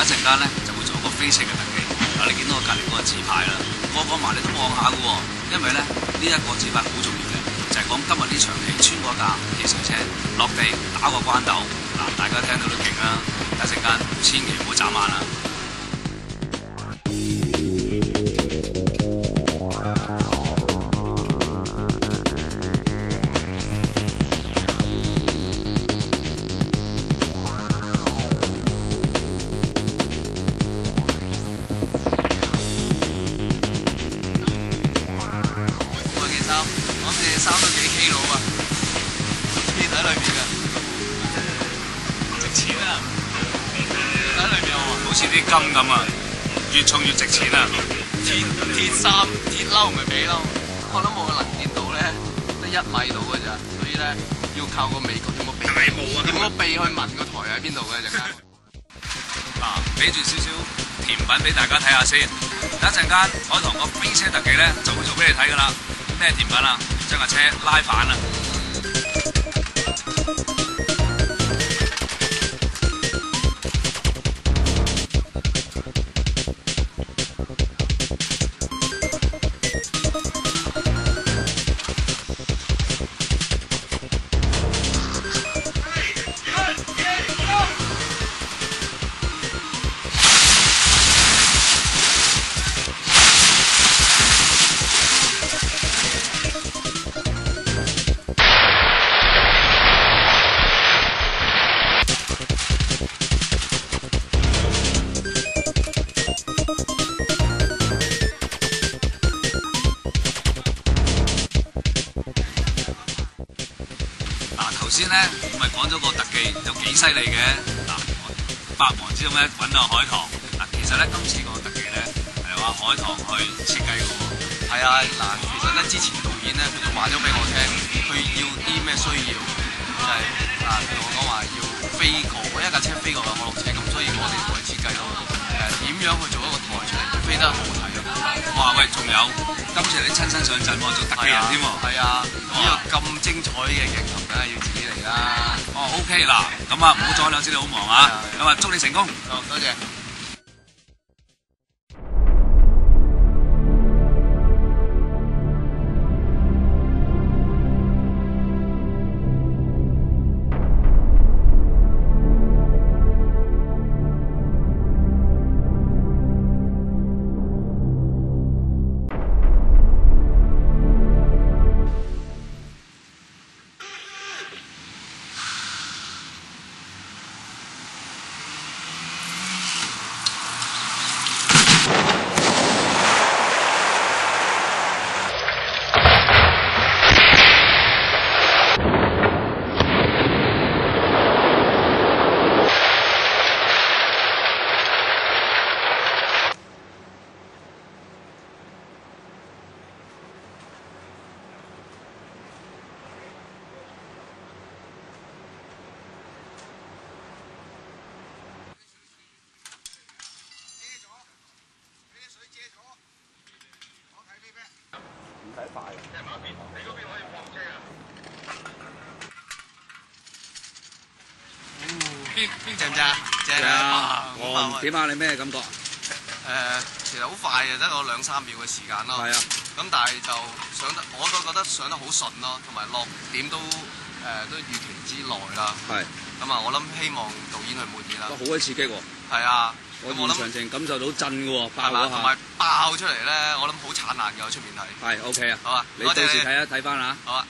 一陣間咧就會做一個飛車嘅特技。嗱，你見到我隔離嗰個紙牌啦，個埋你都望下嘅喎，因為咧呢一個紙牌好重要嘅，就係講今日呢場戲穿過一架汽水車落地打個關鬥。嗱，大家聽到都勁啦，一陣間千祈唔好眨眼啦。衫都幾 K 佬啊，貼喺裏面嘅，值錢啊！貼喺裏面喎，好似啲金咁啊，越重越值錢啊！鐵衫、鐵褸唔係皮褸，我諗冇可能見到咧，得1米到嘅咋，所以咧要靠個味覺點個鼻，點個鼻去聞個台喺邊度嘅陣間。嗱，俾住少少甜品俾大家睇下先，等一陣間海棠個飛車特技咧就會做俾你睇㗎啦。咩甜品啊？將架車拉反啊！頭先咧咪講咗個特技有幾犀利嘅嗱，百忙之中咧揾到海棠嗱，其實咧今次個特技咧係話海棠去設計嘅喎。係啊，嗱，其實咧之前導演咧佢就話咗俾我聽，佢要啲咩需要，就係同我講話要飛過一架車飛過嘅可樂車，咁所以我哋同佢設計到點樣去做一個台出嚟，飛得好睇咯。哇喂，仲有今次你親身上陣喎，做特技人添喎。係啊，呢個咁精彩嘅鏡頭，梗係要自己嚟啦。哦 ，OK 嗱，咁啊唔好阻兩知你好忙啊，咁啊祝你成功。好，多謝。唔使快嘅。你嗰邊可以放車啊？邊正唔正啊？正啊！哦，點啊？你咩感覺？其實好快嘅，得個2-3秒嘅時間咯。係啊。咁但係就上得，我都覺得上得好順咯，同埋落點都預期之內啦。係。咁啊，我諗希望導演去滿意啦。好鬼刺激喎！係啊。我現場淨感受到震嘅喎，爆嗰下，同埋爆出嚟咧，我諗好燦爛嘅喺出面睇。係 OK 啊，好啊，你到時睇翻嚇。好啊。